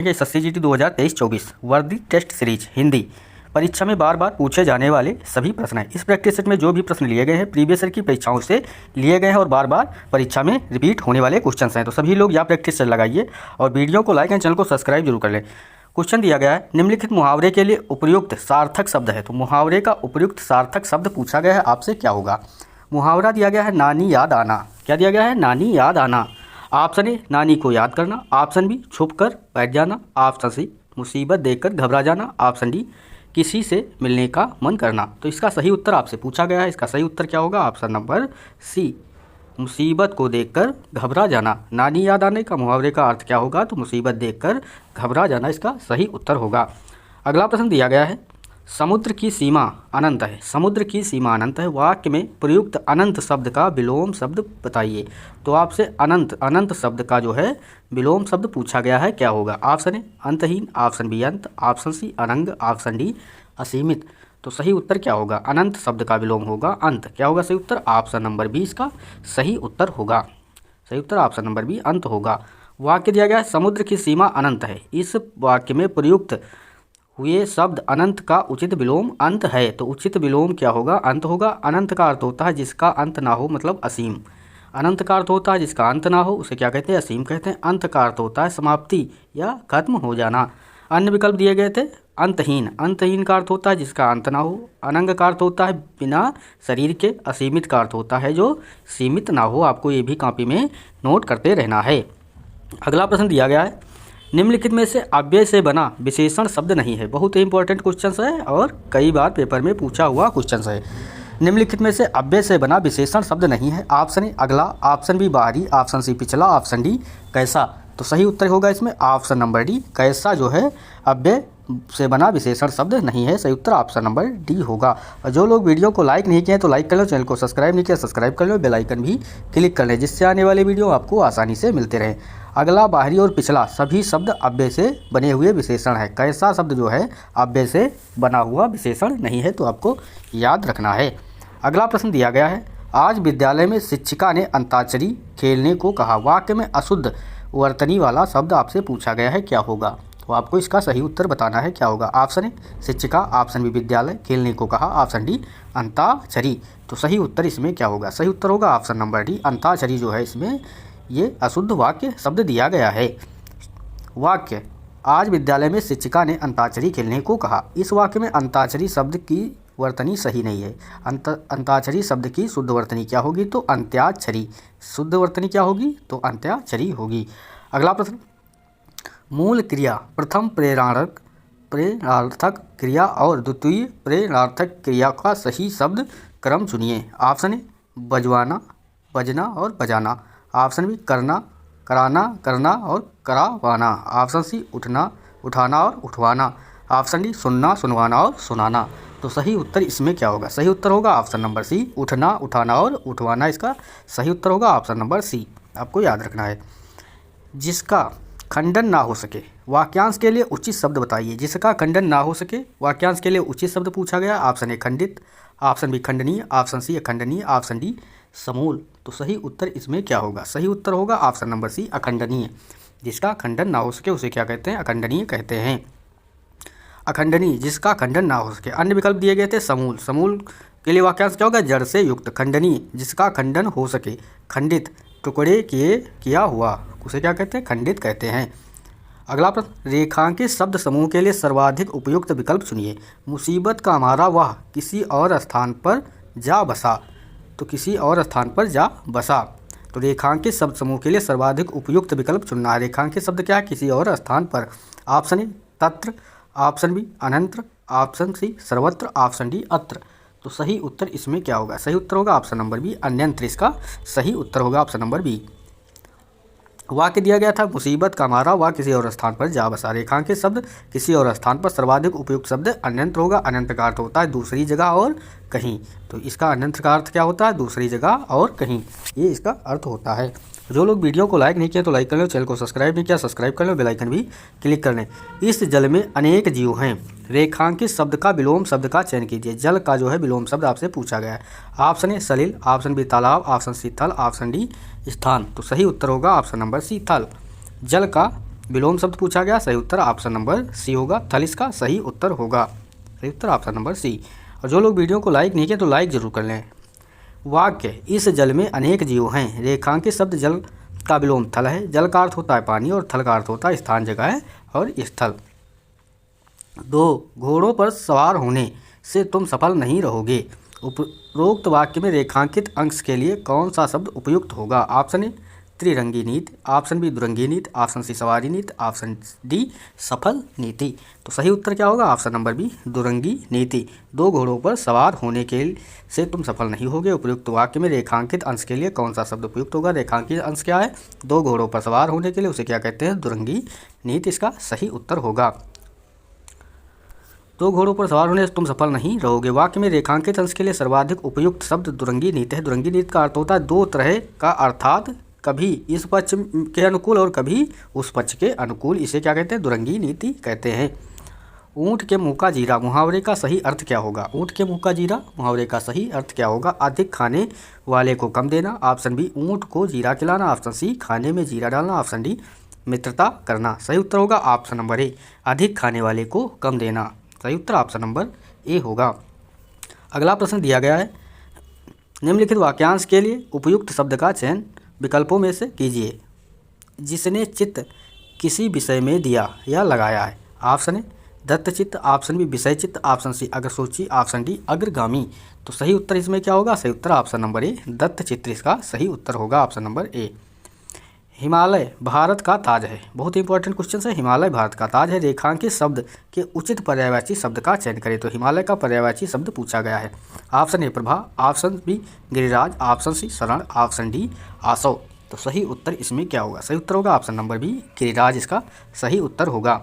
ये SSCGT 2023-24 वर्दी test series Hindi परीक्षा में बार बार पूछे जाने वाले सभी प्रश्न हैं। इस प्रैक्टिस सेट में जो भी प्रश्न लिए गए हैं प्रीवियस ईयर की परीक्षाओं से लिए गए हैं और बार बार परीक्षा में रिपीट होने वाले क्वेश्चंस हैं। तो सभी लोग यह प्रैक्टिस सेट लगाइए और वीडियो को लाइक एंड चैनल को सब्सक्राइब जरूर कर लें। क्वेश्चन दिया गया है, निम्नलिखित मुहावरे के लिए उपयुक्त सार्थक शब्द है। तो मुहावरे का उपयुक्त सार्थक शब्द पूछा गया है, आपसे क्या होगा। मुहावरा दिया गया है नानी याद आना। क्या दिया गया है? नानी याद आना। ऑप्शन ए नानी को याद करना, ऑप्शन बी छुप कर बैठ जाना, ऑप्शन सी मुसीबत देखकर घबरा जाना, ऑप्शन डी किसी से मिलने का मन करना। तो इसका सही उत्तर आपसे पूछा गया है, इसका सही उत्तर क्या होगा? ऑप्शन नंबर सी मुसीबत को देखकर घबरा जाना। नानी याद आने का मुहावरे का अर्थ क्या होगा? तो मुसीबत देखकर घबरा जाना इसका सही उत्तर होगा। अगला प्रश्न दिया गया है, समुद्र की सीमा अनंत है। समुद्र की सीमा अनंत है, वाक्य में प्रयुक्त अनंत शब्द का विलोम शब्द बताइए। तो आपसे अनंत शब्द का जो है विलोम शब्द पूछा गया है, क्या होगा? ऑप्शन ए अंतहीन, ऑप्शन बी अंत, ऑप्शन सी अनंग, ऑप्शन डी असीमित। तो सही उत्तर क्या होगा? अनंत शब्द का विलोम होगा अंत। क्या होगा सही उत्तर? ऑप्शन नंबर बी इसका सही उत्तर होगा। सही उत्तर ऑप्शन नंबर बी अंत होगा। वाक्य दिया गया है, समुद्र की सीमा अनंत है। इस वाक्य में प्रयुक्त हुए शब्द अनंत का उचित विलोम अंत है। तो उचित विलोम क्या होगा? अंत होगा। अनंत का अर्थ होता है जिसका अंत ना हो, मतलब असीम। अनंत का अर्थ होता है जिसका अंत ना हो, उसे क्या कहते हैं? असीम कहते हैं। अंत का अर्थ होता है समाप्ति या खत्म हो जाना। अन्य विकल्प दिए गए थे, अंतहीन। अंतहीन का अर्थ होता है जिसका अंत ना हो। अनंग का अर्थ होता है बिना शरीर के। असीमित का अर्थ होता है जो सीमित ना हो। आपको ये भी कॉपी में नोट करते रहना है। अगला प्रश्न दिया गया है, निम्नलिखित में से अव्यय से बना विशेषण शब्द नहीं है। बहुत ही इंपॉर्टेंट क्वेश्चन है और कई बार पेपर में पूछा हुआ क्वेश्चन है। निम्नलिखित में से अव्यय से बना विशेषण शब्द नहीं है। ऑप्शन ए अगला, ऑप्शन बी बाहरी, ऑप्शन सी पिछला, ऑप्शन डी कैसा। तो सही उत्तर होगा इसमें ऑप्शन नंबर डी, कैसा जो है अव्यय से बना विशेषण शब्द नहीं है। सही उत्तर ऑप्शन नंबर डी होगा। और जो लोग वीडियो को लाइक नहीं किए हैं तो लाइक कर लो, चैनल को सब्सक्राइब नहीं किया सब्सक्राइब कर लो, बेल आइकन भी क्लिक कर लें जिससे आने वाले वीडियो आपको आसानी से मिलते रहें। अगला, बाहरी और पिछला सभी शब्द अव्यय से बने हुए विशेषण है। कैसा शब्द जो है अव्यय से बना हुआ विशेषण नहीं है, तो आपको याद रखना है। अगला प्रश्न दिया गया है, आज विद्यालय में शिक्षिका ने अंताक्षरी खेलने को कहा। वाक्य में अशुद्ध वर्तनी वाला शब्द आपसे पूछा गया है, क्या होगा? तो आपको इसका सही उत्तर बताना है, क्या होगा। ऑप्शन ए शिक्षिका, ऑप्शन बी विद्यालय खेलने को कहा, ऑप्शन डी अंताक्षरी। तो सही उत्तर इसमें क्या होगा? सही उत्तर होगा ऑप्शन नंबर डी, अंताक्षरी जो है इसमें ये अशुद्ध वाक्य शब्द दिया गया है। वाक्य, आज विद्यालय में शिक्षिका ने अंताक्षरी खेलने को कहा। इस वाक्य में अंताक्षरी शब्द की वर्तनी सही नहीं है। अंताक्षरी शब्द की शुद्ध वर्तनी क्या होगी? तो अंत्याक्षरी। शुद्ध वर्तनी क्या होगी? तो अंत्याक्षरी होगी। अगला प्रश्न, मूल क्रिया प्रथम प्रेरणार्थक क्रिया और द्वितीय प्रेरणार्थक क्रिया का सही शब्द क्रम चुनिए। ऑप्शन ए बजवाना, बजना और बजाना, ऑप्शन बी करना, कराना, करना और करावाना, ऑप्शन सी उठना, उठाना और उठवाना, ऑप्शन डी सुनना, सुनवाना और सुनाना। तो सही उत्तर इसमें क्या होगा? सही उत्तर होगा ऑप्शन नंबर सी, उठना, उठाना और उठवाना इसका सही उत्तर होगा ऑप्शन नंबर सी। आपको याद रखना है। जिसका खंडन ना हो सके, वाक्यांश के लिए उचित शब्द बताइए। जिसका खंडन ना हो सके, वाक्यांश के लिए उचित शब्द पूछा गया। ऑप्शन ए खंडित, ऑप्शन बी खंडनीय, ऑप्शन सी अखंडनीय, ऑप्शन डी समूल। तो सही उत्तर इसमें क्या होगा? सही उत्तर होगा ऑप्शन नंबर सी अखंडनीय। जिसका खंडन ना हो सके उसे क्या कहते हैं? अखंडनीय कहते हैं। अखंडनीय, जिसका खंडन ना हो सके। अन्य विकल्प दिए गए थे, समूल। समूल के लिए वाक्यांश क्या होगा? जड़ से युक्त। खंडनीय, जिसका खंडन हो सके। खंडित, टुकड़े किया हुआ उसे क्या कहते हैं? खंडित कहते हैं। अगला प्रश्न, रेखांकित शब्द समूह के लिए सर्वाधिक उपयुक्त विकल्प चुनिए। मुसीबत का हमारा वह किसी और स्थान पर जा बसा। तो किसी और स्थान पर जा बसा। तो रेखांकित शब्द समूह के लिए सर्वाधिक उपयुक्त विकल्प चुनना है। रेखांकित शब्द क्या है? किसी और स्थान पर। ऑप्शन ए तत्र, ऑप्शन बी अनंत्र, ऑप्शन सी सर्वत्र, ऑप्शन डी अत्र। तो सही उत्तर इसमें क्या होगा? सही उत्तर होगा ऑप्शन नंबर बी अन्यंत्र। इसका सही उत्तर होगा ऑप्शन नंबर बी। वाक्य दिया गया था, मुसीबत का मारा वह किसी और स्थान पर जा बसा। रेखांकित शब्द किसी और स्थान पर, सर्वाधिक उपयुक्त शब्द अन्यंत्र होगा। अन्यंत्र का अर्थ होता है दूसरी जगह और कहीं। तो इसका अन्यंत्र का अर्थ क्या होता है? दूसरी जगह और कहीं, ये इसका अर्थ होता है। जो लोग वीडियो को लाइक नहीं किया तो लाइक कर लो, चैनल को सब्सक्राइब नहीं किया सब्सक्राइब कर लो, बेल आइकन भी क्लिक कर लें। इस जल में अनेक जीव हैं। रेखांकित शब्द का विलोम शब्द का चयन कीजिए। जल का जो है विलोम शब्द आपसे पूछा गया है। ऑप्शन ए सलिल, ऑप्शन बी तालाब, ऑप्शन सी थल, ऑप्शन डी स्थान। तो सही उत्तर होगा ऑप्शन नंबर सी थल। जल का विलोम शब्द पूछा गया, सही उत्तर ऑप्शन नंबर सी होगा। थल इसका सही उत्तर होगा, सही उत्तर ऑप्शन नंबर सी। और जो लोग वीडियो को लाइक नहीं किए तो लाइक जरूर कर लें। वाक्य, इस जल में अनेक जीव हैं। रेखांकित शब्द जल का विलोम थल है। जल का अर्थ होता है पानी और थल का अर्थ होता है स्थान, जगह और स्थल। 2 घोड़ों पर सवार होने से तुम सफल नहीं रहोगे। उपरोक्त वाक्य में रेखांकित अंश के लिए कौन सा शब्द उपयुक्त होगा? ऑप्शन ए त्रिरंगी नीति, ऑप्शन बी दुरंगी नीति, ऑप्शन सी सवारी नीति, ऑप्शन डी सफल नीति। तो सही उत्तर क्या होगा? ऑप्शन नंबर बी दुरंगी नीति। 2 घोड़ों पर सवार होने के से तुम सफल नहीं होगे। उपयुक्त वाक्य में रेखांकित अंश के लिए कौन सा शब्द उपयुक्त होगा? रेखांकित अंश क्या है? 2 घोड़ों पर सवार होने के लिए उसे क्या कहते हैं? दुरंगी नीति इसका सही उत्तर होगा। 2 घोड़ों पर सवार होने से तुम सफल नहीं रहोगे। वाक्य में रेखांकित अंश के लिए सर्वाधिक उपयुक्त शब्द दुरंगी नीति है। दुरंगी नीति का अर्थ होता है 2 तरह का, अर्थात कभी इस पक्ष के अनुकूल और कभी उस पक्ष के अनुकूल। इसे क्या कहते हैं? दुरंगी नीति कहते हैं। ऊँट के मुँह का जीरा मुहावरे का सही अर्थ क्या होगा? ऊँट के मुँह का जीरा मुहावरे का सही अर्थ क्या होगा? अधिक खाने वाले को कम देना। ऑप्शन बी ऊँट को जीरा खिलाना। ऑप्शन सी खाने में जीरा डालना। ऑप्शन डी मित्रता करना। सही उत्तर होगा ऑप्शन नंबर ए, अधिक खाने वाले को कम देना। सही उत्तर ऑप्शन नंबर ए होगा। अगला प्रश्न दिया गया है, निम्नलिखित वाक्यांश के लिए उपयुक्त शब्द का चयन विकल्पों में से कीजिए। जिसने चित्त किसी विषय में दिया या लगाया है। ऑप्शन ए दत्त चित्त, ऑप्शन बी विषय चित्त, ऑप्शन सी अग्रसूची, ऑप्शन डी अग्रगामी। तो सही उत्तर इसमें क्या होगा? सही उत्तर ऑप्शन नंबर ए दत्त चित्त इसका सही उत्तर होगा, option number A. Himalaya Bharat का ताज है। बहुत इंपॉर्टेंट क्वेश्चन है। हिमालय भारत का ताज है। रेखांकित शब्द के उचित पर्यायवाची शब्द का चयन करें। तो हिमालय का पर्यायवाची शब्द पूछा गया है। ऑप्शन ए प्रभा, ऑप्शन बी गिरिराज, ऑप्शन सी शरण, ऑप्शन डी आसव। तो सही उत्तर इसमें क्या होगा? सही उत्तर होगा ऑप्शन नंबर बी गिरिराज इसका सही उत्तर होगा।